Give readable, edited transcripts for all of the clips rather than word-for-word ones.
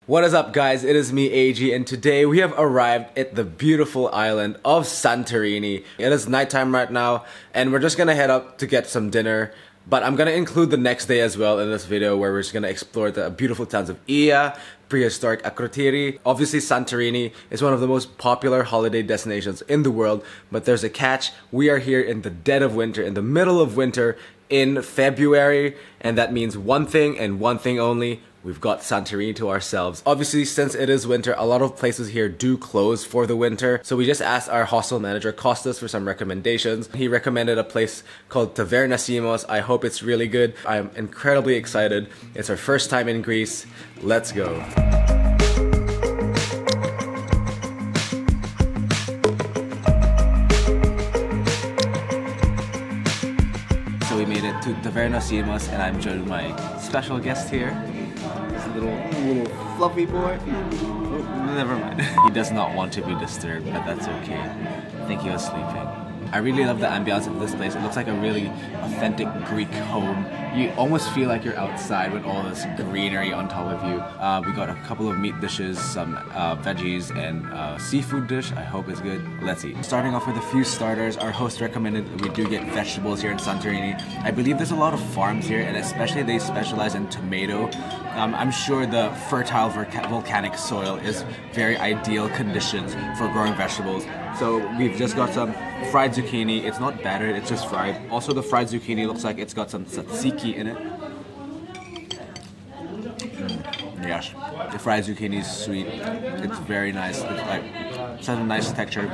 What is up, guys? It is me, AG, and today we have arrived at the beautiful island of Santorini. It is nighttime right now, and we're just gonna head up to get some dinner. But I'm gonna include the next day as well in this video, where we're just gonna explore the beautiful towns of Prehistoric Akrotiri. Obviously, Santorini is one of the most popular holiday destinations in the world, but there's a catch. We are here in the dead of winter, in the middle of winter, in February, and that means one thing and one thing only. We've got Santorini to ourselves. Obviously, since it is winter, a lot of places here do close for the winter. So we just asked our hostel manager, Costas, for some recommendations. He recommended a place called Taverna Simos. I hope it's really good. I'm incredibly excited. It's our first time in Greece. Let's go. So we made it to Taverna Simos, and I'm joined with my special guest here. Little fluffy boy. Oh, never mind. He does not want to be disturbed, but that's okay. I think he was sleeping. I really love the ambiance of this place. It looks like a really authentic Greek home. You almost feel like you're outside with all this greenery on top of you. We got a couple of meat dishes, some veggies, and a seafood dish. I hope it's good. Let's eat. Starting off with a few starters, our host recommended that we do get vegetables here in Santorini. I believe there's a lot of farms here, and especially they specialize in tomato. I'm sure the fertile volcanic soil is very ideal conditions for growing vegetables. So we've just got some fried zucchini. It's not battered, it's just fried. Also, the fried zucchini looks like it's got some tzatziki in it. Yes, the fried zucchini is sweet. It's very nice. It's has a nice texture.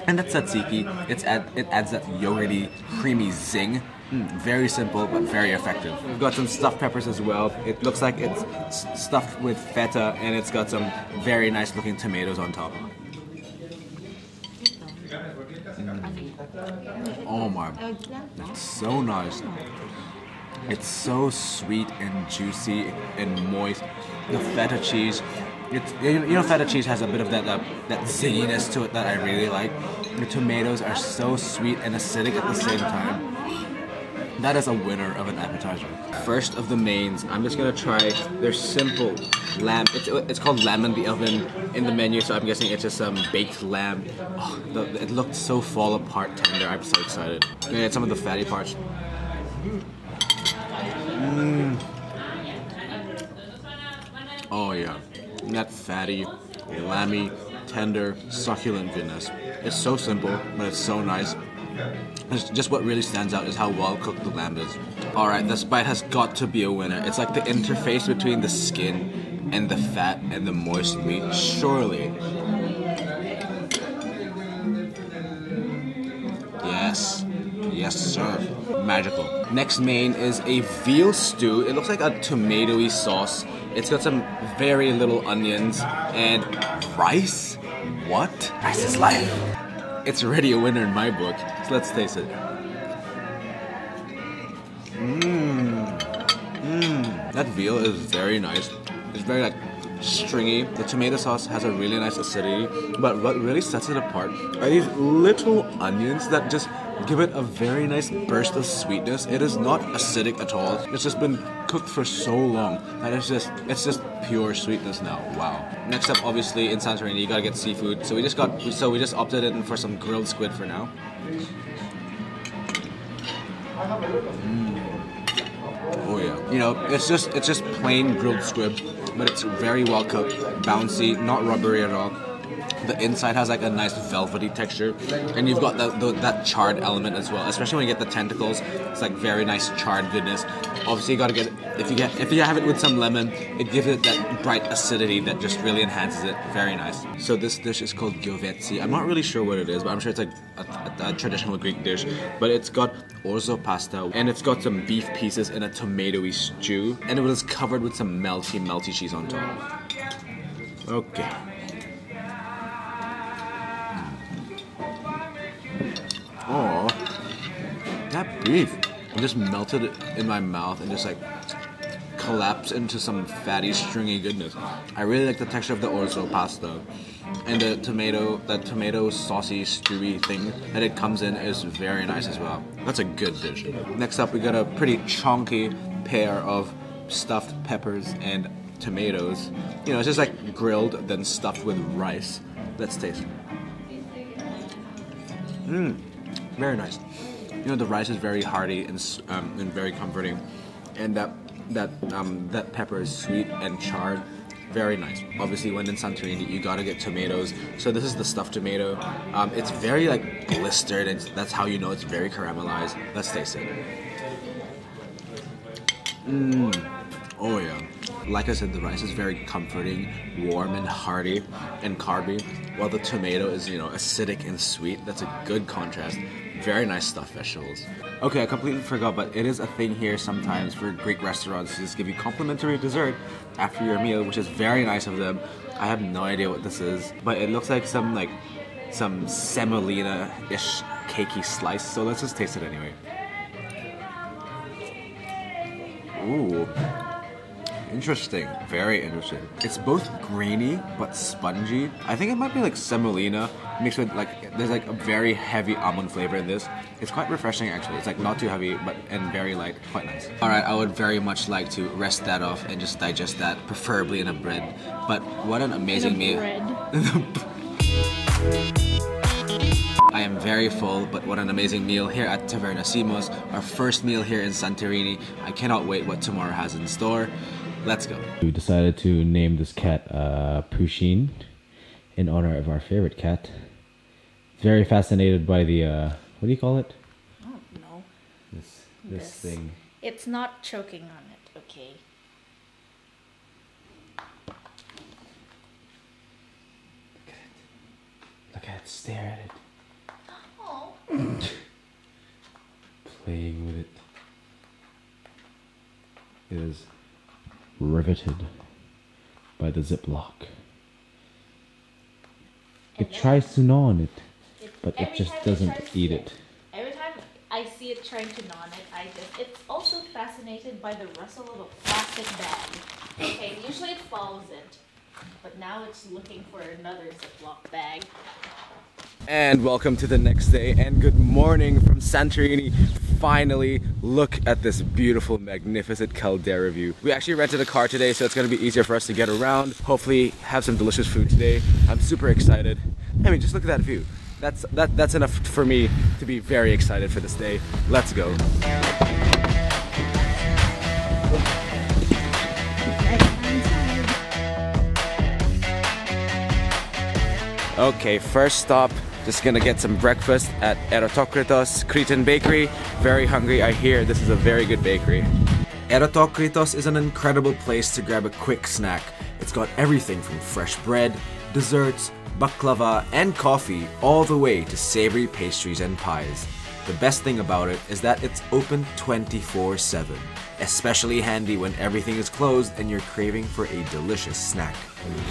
And the tzatziki, it adds that yogurty, creamy zing. Very simple, but very effective. We've got some stuffed peppers as well. It looks like it's stuffed with feta, and it's got some very nice looking tomatoes on top. Oh my, it's so nice. It's so sweet and juicy and moist. The feta cheese, feta cheese has a bit of that zinginess to it that I really like. The tomatoes are so sweet and acidic at the same time. That is a winner of an appetizer. First of the mains, I'm just gonna try their simple lamb. It's called lamb in the oven in the menu, so I'm guessing it's just some baked lamb. Oh, it looked so fall apart tender. I'm so excited. I'm gonna get some of the fatty parts. Oh yeah, that fatty, lammy, tender, succulent goodness. It's so simple, but it's so nice. It's just what really stands out is how well cooked the lamb is. Alright, this bite has got to be a winner. It's like the interface between the skin and the fat and the moist meat. Surely. Yes. Yes, sir. Magical. Next main is a veal stew. It looks like a tomatoey sauce. It's got some very little onions and rice. What? Rice is life. It's already a winner in my book, so let's taste it. That veal is very nice. It's very stringy. The tomato sauce has a really nice acidity, but what really sets it apart are these little onions that just give it a very nice burst of sweetness. It is not acidic at all. It's just been cooked for so long that it's just pure sweetness now. Wow. Next up, obviously in Santorini, you gotta get seafood. So we just opted in for some grilled squid for now. Oh yeah. It's just plain grilled squid, but it's very well cooked, bouncy, not rubbery at all. The inside has like a nice velvety texture, and you've got that charred element as well. Especially when you get the tentacles, it's like very nice charred goodness. Obviously, you gotta get if you have it with some lemon, it gives it that bright acidity that just really enhances it. Very nice. So this dish is called gyros. I'm not really sure what it is, but I'm sure it's like a traditional Greek dish. But it's got orzo pasta, and it's got some beef pieces in a tomatoey stew, and it was covered with some melty cheese on top. Okay. Oh, that beef just melted in my mouth and just like collapsed into some fatty, stringy goodness. I really like the texture of the orzo pasta, and the tomato saucy, stewy thing that it comes in is very nice as well. That's a good dish. Next up, we got a pretty chunky pair of stuffed peppers and tomatoes. You know, it's just like grilled, then stuffed with rice. Let's taste. Very nice. You know, the rice is very hearty and very comforting, and that pepper is sweet and charred. Very nice. Obviously, when in Santorini, you gotta get tomatoes. So this is the stuffed tomato. It's very like blistered, and that's how you know it's very caramelized. Let's taste it. Oh yeah. Like I said, the rice is very comforting, warm and hearty, and carby, while the tomato is, you know, acidic and sweet. That's a good contrast. Very nice stuffed vegetables. Okay, I completely forgot, but it is a thing here sometimes for Greek restaurants to just give you complimentary dessert after your meal, which is very nice of them. I have no idea what this is, but it looks like some semolina-ish cakey slice, so let's just taste it anyway. Ooh. Interesting. Very interesting. It's both grainy but spongy. I think it might be like semolina mixed with like, there's like a very heavy almond flavor in this. It's quite refreshing actually. It's like not too heavy and very light. Quite nice. Alright, I would very much like to rest that off and just digest that, preferably in a bread. But what an amazing meal. I am very full, but what an amazing meal here at Taverna Simos. Our first meal here in Santorini. I cannot wait what tomorrow has in store. Let's go. We decided to name this cat Pushin in honor of our favorite cat. Very fascinated by the, what do you call it? I don't know. This thing. It's not choking on it, okay? Look at it, stare at it. Oh. Playing with it. It is riveted by the ziplock. It tries to gnaw on it, but it just doesn't eat it. Every time I see it trying to gnaw on it, it's also fascinated by the rustle of a plastic bag. Okay, usually it follows it, but now it's looking for another ziplock bag. And welcome to the next day, and good morning from Santorini. Finally, look at this beautiful, magnificent caldera view. We actually rented a car today, so it's gonna be easier for us to get around. Hopefully have some delicious food today. I'm super excited. I mean, just look at that view. That's enough for me to be very excited for this day. Let's go. Okay, first stop. Just gonna get some breakfast at Erotokritos Cretan bakery. Very hungry. I hear this is a very good bakery. Erotokritos is an incredible place to grab a quick snack. It's got everything from fresh bread, desserts, baklava, and coffee, all the way to savory pastries and pies. The best thing about it is that it's open 24/7. Especially handy when everything is closed and you're craving for a delicious snack.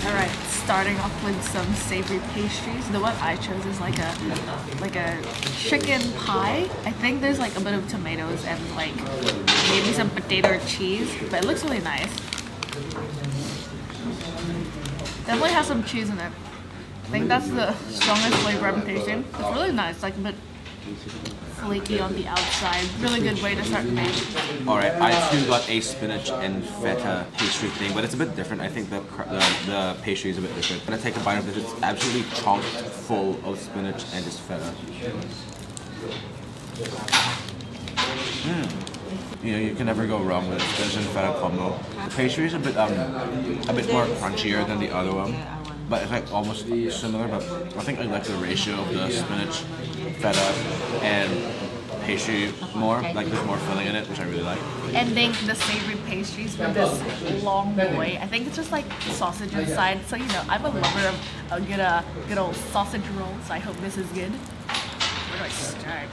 Alright, starting off with some savory pastries. The one I chose is like a chicken pie. I think there's like a bit of tomatoes and like maybe some potato or cheese, but it looks really nice. Definitely has some cheese in it. I think that's the strongest flavor I'm tasting. It's really nice, like a bit flaky on the outside. Really good way to start the day. Alright, I too got a spinach and feta pastry thing, but it's a bit different. I think the pastry is a bit different. I'm gonna take a bite of this. It's absolutely chocked full of spinach and just feta. You know, you can never go wrong with a spinach and feta combo. The pastry is a bit more crunchier than the other one, but it's like almost similar. But I think I like the ratio of the spinach, feta, and pastry more. Like there's more filling in it, which I really like. Ending the savory pastries with this long boy. I think it's just like sausage inside. So you know, I'm a lover of a good old sausage roll. So I hope this is good. Where do I start?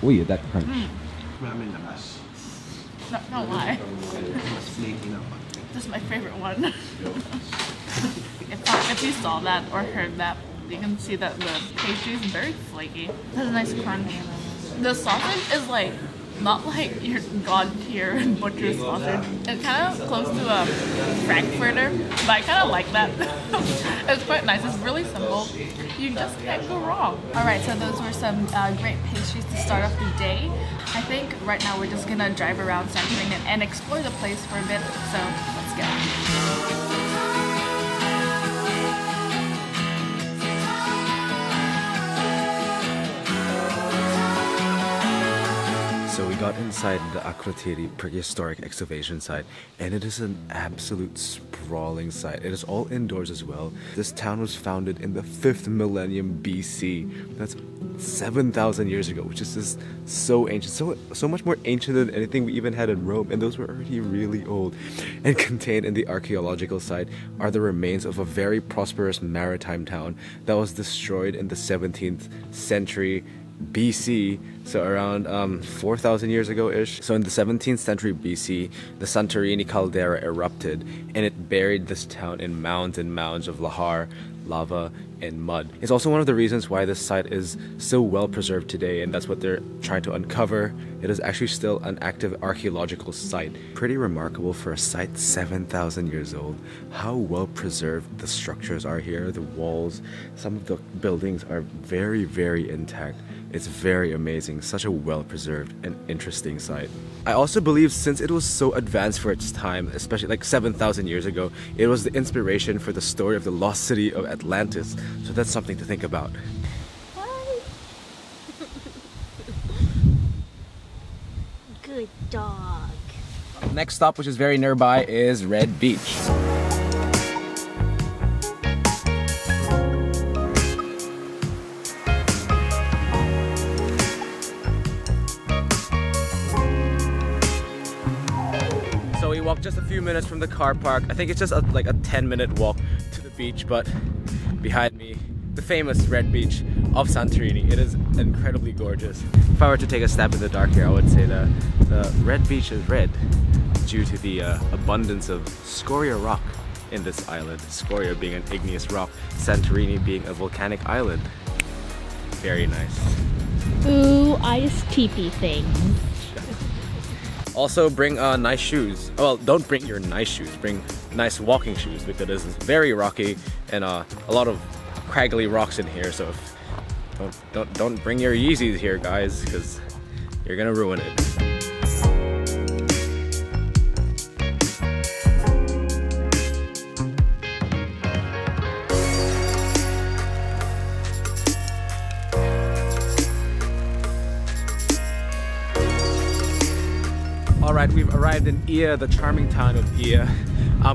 Ooh, that crunch. Not why. This is my favorite one. If you saw that or heard that, you can see that the pastry is very flaky. It has a nice crunch. The sausage is like, not like your god tier butcher sausage. It's kind of close to a Frankfurter, but I kind of like that. It's quite nice. It's really simple. You just can't go wrong. Alright, so those were some great pastries to start off the day. I think right now we're just gonna drive around Santorini and explore the place for a bit, so let's go. So we got inside the Akrotiri Prehistoric excavation site, and it is an absolute sprawling site. It is all indoors as well. This town was founded in the 5th millennium BC. That's 7,000 years ago, which is just so ancient, so much more ancient than anything we even had in Rome, and those were already really old. And contained in the archaeological site are the remains of a very prosperous maritime town that was destroyed in the 17th century BC, so around 4,000 years ago-ish. So in the 17th century BC, the Santorini caldera erupted, and it buried this town in mounds and mounds of lava, and mud. It's also one of the reasons why this site is so well preserved today, and that's what they're trying to uncover. It is actually still an active archaeological site. Pretty remarkable for a site 7,000 years old. How well preserved the structures are here, the walls, some of the buildings are very, very intact. It's very amazing, such a well-preserved and interesting site. I also believe since it was so advanced for its time, especially like 7,000 years ago, it was the inspiration for the story of the lost city of Atlantis. So that's something to think about. Good dog. Next stop, which is very nearby, is Red Beach. So we walked just a few minutes from the car park. I think it's just like a 10-minute walk to the beach, but behind me, the famous Red Beach of Santorini. It is incredibly gorgeous. If I were to take a stab in the dark here, I would say the Red Beach is red due to the abundance of scoria rock in this island. Scoria being an igneous rock, Santorini being a volcanic island. Very nice. Ooh, ice teepee thing. Also bring nice shoes. Well, don't bring your nice shoes, bring nice walking shoes because it's very rocky and a lot of craggly rocks in here, so don't bring your Yeezys here, guys, because you're gonna ruin it. Alright, we've arrived in Ia, the charming town of Ia.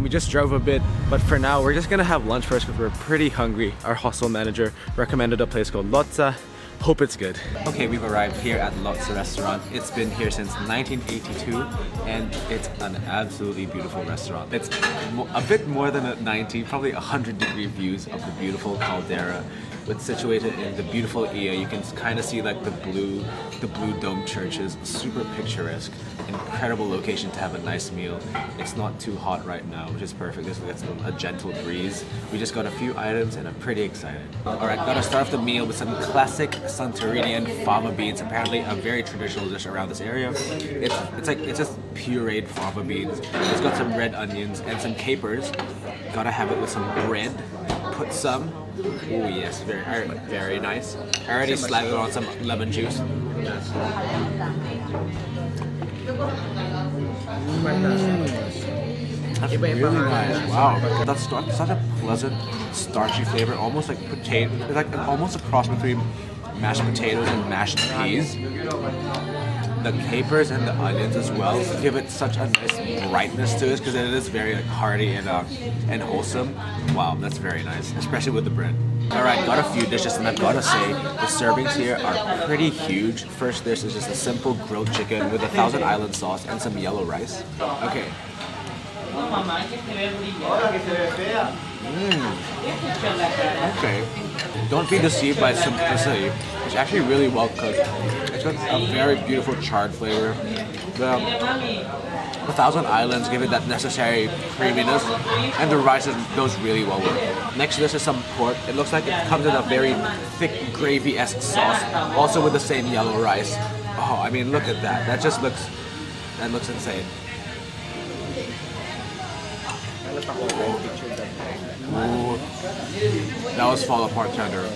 We just drove a bit, but for now we're just gonna have lunch first because we're pretty hungry. Our hostel manager recommended a place called Lotza. Hope it's good. Okay, we've arrived here at Lotza restaurant. It's been here since 1982 and it's an absolutely beautiful restaurant. It's a bit more than 90, probably 100-degree views of the beautiful caldera. It's situated in the beautiful Ia. You can kind of see like the blue dome churches. Super picturesque. Incredible location to have a nice meal. It's not too hot right now, which is perfect. Just gets a gentle breeze. We just got a few items and I'm pretty excited. Alright, gotta start off the meal with some classic Santorinian fava beans. Apparently a very traditional dish around this area. It's just pureed fava beans. It's got some red onions and some capers. Gotta have it with some bread. Put some. Oh yes, very nice. I already slathered on some lemon juice. That's really nice. Wow, that's such a pleasant, starchy flavor. Almost like potato. It's like almost a cross between mashed potatoes and mashed peas. The capers and the onions as well give it such a nice brightness to it because it is very like hearty and wholesome. Wow, that's very nice, especially with the bread. Alright, got a few dishes and I've got to say the servings here are pretty huge. First dish is just a simple grilled chicken with a Thousand Island sauce and some yellow rice. Okay. Okay. Don't be deceived by simplicity. It's actually really well cooked. It's got a very beautiful charred flavor. The Thousand Islands give it that necessary creaminess, and the rice goes really well with it. Next to this is some pork. It looks like it comes in a very thick gravy-esque sauce, also with the same yellow rice. Oh, I mean, look at that. That looks insane. Ooh, that was fall apart tender.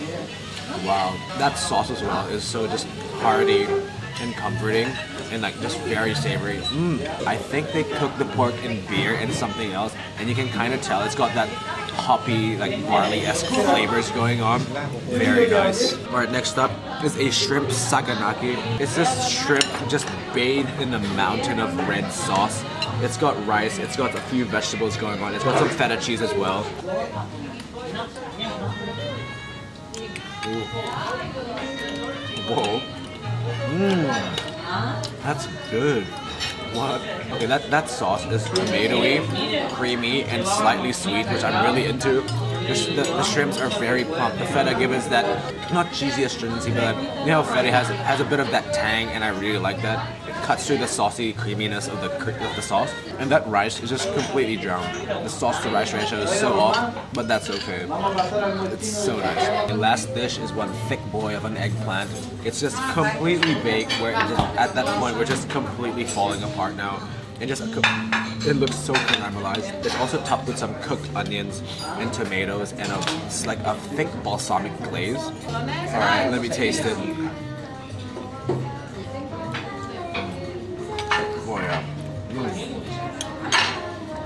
Wow, that sauce as well is so just hearty and comforting. and like just very savory. I think they cook the pork in beer and something else, and you can kind of tell it's got that hoppy, like barley-esque flavors going on. Very nice. Alright, next up is a shrimp saganaki. It's this shrimp just bathed in a mountain of red sauce. It's got rice, it's got a few vegetables going on, it's got some feta cheese as well. Ooh. Whoa. That's good. What? Okay, that sauce is tomatoey, creamy, and slightly sweet, which I'm really into. The shrimps are very plump. The feta gives us that, not cheesy astringency, but you know, feta has a bit of that tang, and I really like that. It cuts through the saucy creaminess of the sauce, and that rice is just completely drowned. The sauce to rice ratio is so off, but that's okay. It's so nice. The last dish is one thick boy of an eggplant. It's just completely baked, where at that point we're just completely falling apart now. It looks so caramelized. It's also topped with some cooked onions and tomatoes and it's like a thick balsamic glaze. Alright, let me taste it. Oh yeah.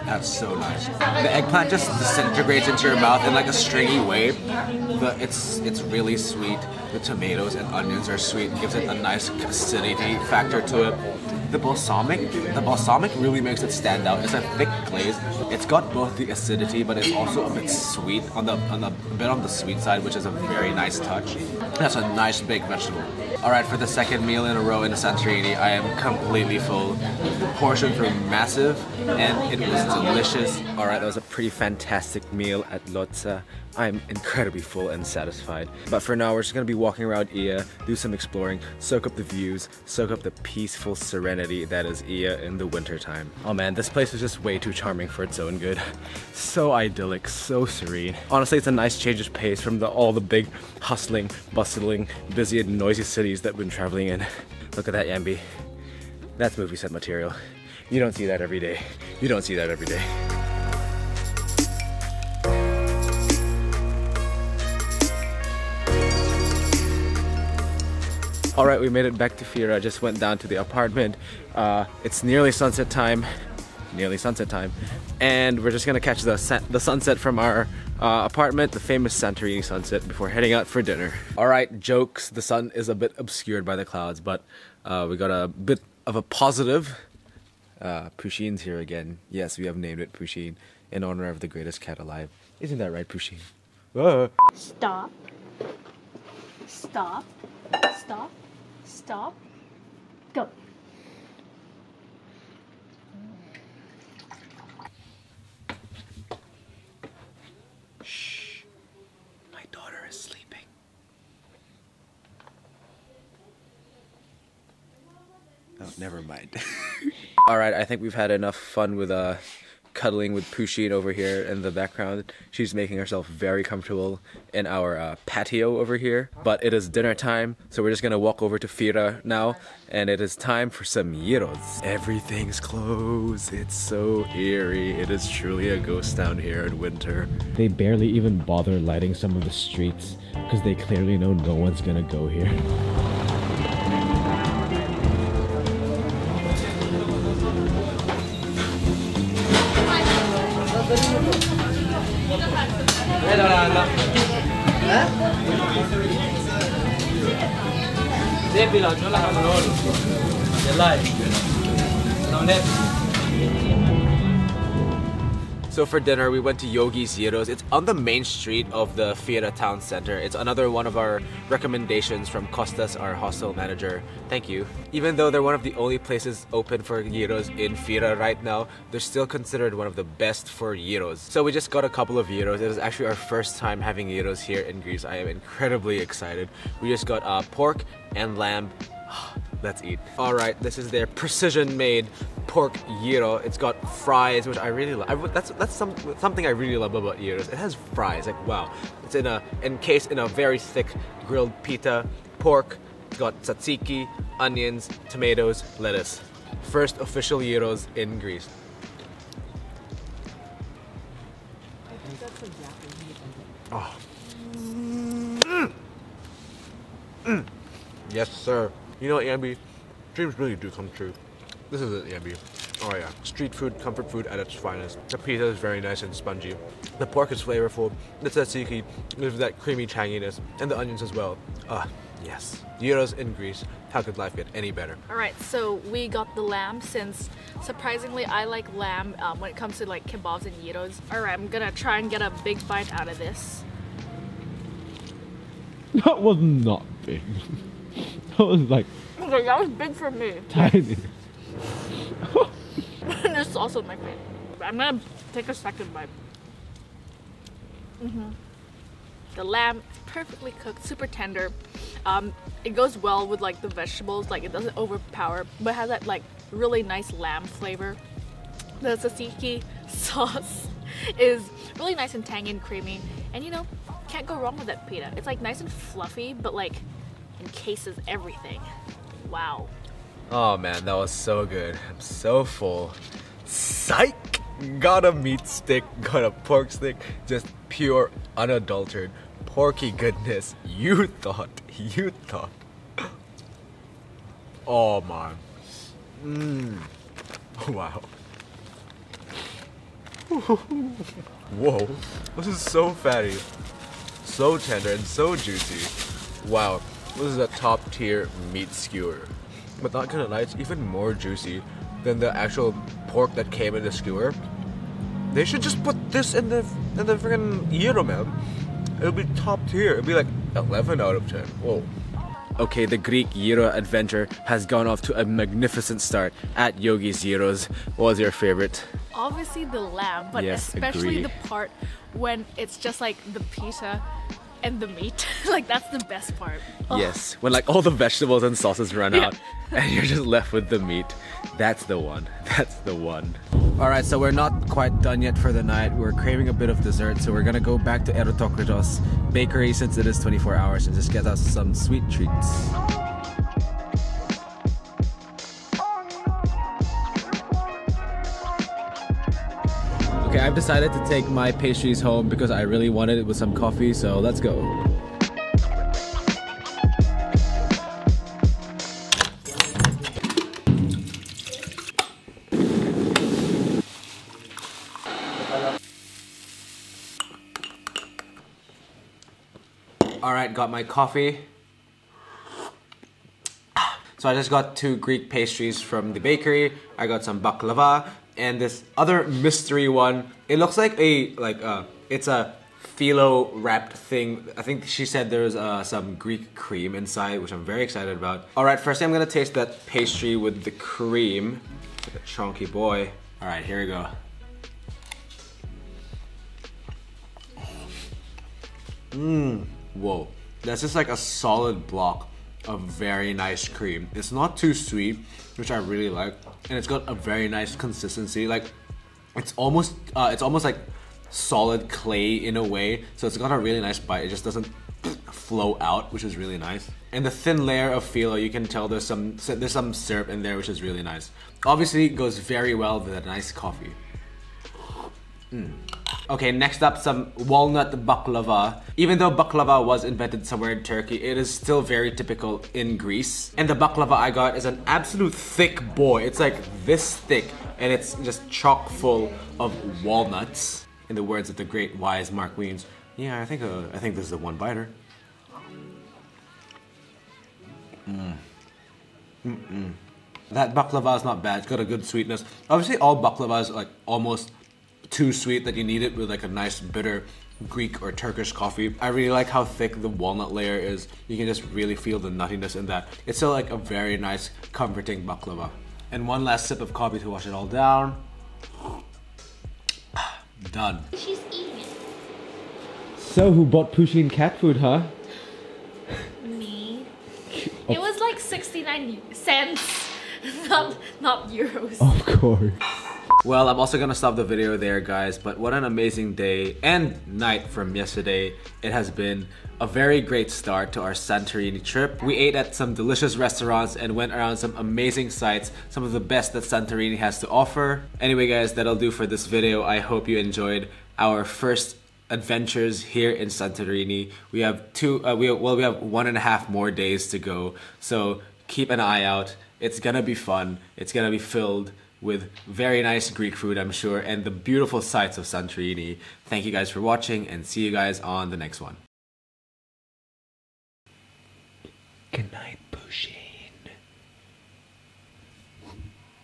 That's so nice. The eggplant just disintegrates into your mouth in like a stringy way, but it's really sweet. The tomatoes and onions are sweet. It gives it a nice acidity factor to it. The balsamic really makes it stand out. It's a thick glaze. It's got both the acidity, but it's also a bit sweet a bit on the sweet side, which is a very nice touch. That's a nice baked vegetable. All right, for the second meal in a row in Santorini, I am completely full. The portions were massive, and it was delicious. All right, that was a pretty fantastic meal at Lotza. I'm incredibly full and satisfied. But for now, we're just gonna be walking around Ia, do some exploring, soak up the views, soak up the peaceful serenity that is Ia in the wintertime. Oh man, this place is just way too charming for its own good. So idyllic, so serene. Honestly, it's a nice change of pace from all the big, hustling, bustling, busy and noisy cities that we've been traveling in. Look at that Yambi. That's movie set material. You don't see that every day. You don't see that every day. Alright, we made it back to Fira. Just went down to the apartment. It's nearly sunset time. And we're just gonna catch the sunset from our apartment, the famous Santorini sunset, before heading out for dinner. Alright, jokes. The sun is a bit obscured by the clouds, but we got a bit of a positive. Pushin's here again. Yes, we have named it Pushin in honor of the greatest cat alive. Isn't that right, Pushin? Stop. Stop. Stop. Stop. Go. Shh. My daughter is sleeping. Oh, never mind. Alright, I think we've had enough fun with cuddling with Pushin over here in the background. She's making herself very comfortable in our patio over here. But it is dinner time, so we're just gonna walk over to Fira now, and it is time for some gyros. Everything's closed. It's so eerie. It is truly a ghost town here in winter. They barely even bother lighting some of the streets because they clearly know no one's gonna go here. So for dinner, we went to Yogi's Gyros. It's on the main street of the Fira town center. It's another one of our recommendations from Costas, our hostel manager. Thank you. Even though they're one of the only places open for gyros in Fira right now, they're still considered one of the best for gyros. So we just got a couple of gyros. It was actually our first time having gyros here in Greece. I am incredibly excited. We just got pork and lamb. Let's eat. Alright, this is their precision-made pork gyro. It's got fries, which I really love. That's something I really love about gyros. It has fries, like wow. It's encased in a very thick grilled pita. Pork, it's got tzatziki, onions, tomatoes, lettuce. First official gyros in Greece. Oh. Yes, sir. You know what, Yambi? Dreams really do come true. This is it, Yabby. Oh yeah, street food, comfort food at its finest. The pizza is very nice and spongy. The pork is flavorful. The tzatziki with that creamy tanginess, and the onions as well. Ah, yes. Gyros in Greece. How could life get any better? Alright, so we got the lamb since surprisingly I like lamb when it comes to like kebabs and gyros. Alright, I'm gonna try and get a big bite out of this. That was not big. That was like Okay, that was big for me. tiny. The sauce on my face. I'm gonna take a second bite. The lamb is perfectly cooked, super tender. It goes well with like the vegetables, like it doesn't overpower, but has that like really nice lamb flavor. The tzatziki sauce is really nice and tangy and creamy, and you know, can't go wrong with that pita. It's like nice and fluffy, but like encases everything. Wow. Oh man, that was so good. I'm so full. Psych! Got a meat stick, got a pork stick, just pure, unadulterated, porky goodness. You thought. Oh man. Wow. Whoa, this is so fatty, so tender and so juicy. Wow, this is a top tier meat skewer. But not gonna lie, it's even more juicy than the actual pork that came in the skewer. They should just put this in the freaking gyro, man. It'll be top tier. It'll be like 11 out of 10. Whoa. Okay, the Greek gyro adventure has gone off to a magnificent start at Yogi's Gyros. What was your favorite? Obviously the lamb, but Yes, especially agree. the part when it's just like the pita and the meat. Like that's the best part. Oh. Yes, when like all the vegetables and sauces run out and you're just left with the meat. That's the one. That's the one. Alright, so we're not quite done yet for the night. We're craving a bit of dessert, so we're gonna go back to Erotokritos bakery since it is 24 hours and just get us some sweet treats. Okay, I've decided to take my pastries home because I really wanted it with some coffee, so let's go. Alright, got my coffee. So I just got 2 Greek pastries from the bakery. I got some baklava and this other mystery one. It looks like it's a phyllo wrapped thing. I think she said there's some Greek cream inside, which I'm very excited about. Alright, first I'm gonna taste that pastry with the cream. It's like a chunky boy. Alright, here we go. Whoa, that's just like a solid block of very nice cream. It's not too sweet, which I really like, and it's got a very nice consistency. Like it's almost like solid clay in a way, so it's got a really nice bite. It just doesn't flow out, which is really nice. And the thin layer of phyllo, you can tell there's some syrup in there, which is really nice. Obviously, it goes very well with a nice coffee. Okay, next up, some walnut baklava. Even though baklava was invented somewhere in Turkey, it is still very typical in Greece. And the baklava I got is an absolute thick boy. It's like this thick, and it's just chock full of walnuts. In the words of the great wise Mark Wiens, yeah, I think this is a one biter. That baklava is not bad. It's got a good sweetness. Obviously, all baklava is like almost too sweet that you need it with like a nice bitter Greek or Turkish coffee. I really like how thick the walnut layer is. You can just really feel the nuttiness in that. It's still like a very nice, comforting baklava. And one last sip of coffee to wash it all down. Done. She's eating it. So who bought Pushkin cat food, huh? Me. It was like 69 cents, not euros. Of course. Well, I'm also gonna stop the video there, guys, but what an amazing day and night from yesterday. It has been a very great start to our Santorini trip. We ate at some delicious restaurants and went around some amazing sites, some of the best that Santorini has to offer. Anyway, guys, that'll do for this video. I hope you enjoyed our first adventures here in Santorini. We have 1.5 more days to go, so keep an eye out It's gonna be fun. It's gonna be filled with very nice Greek food, I'm sure, and the beautiful sights of Santorini. Thank you guys for watching, and see you guys on the next one. Good night, Boucher.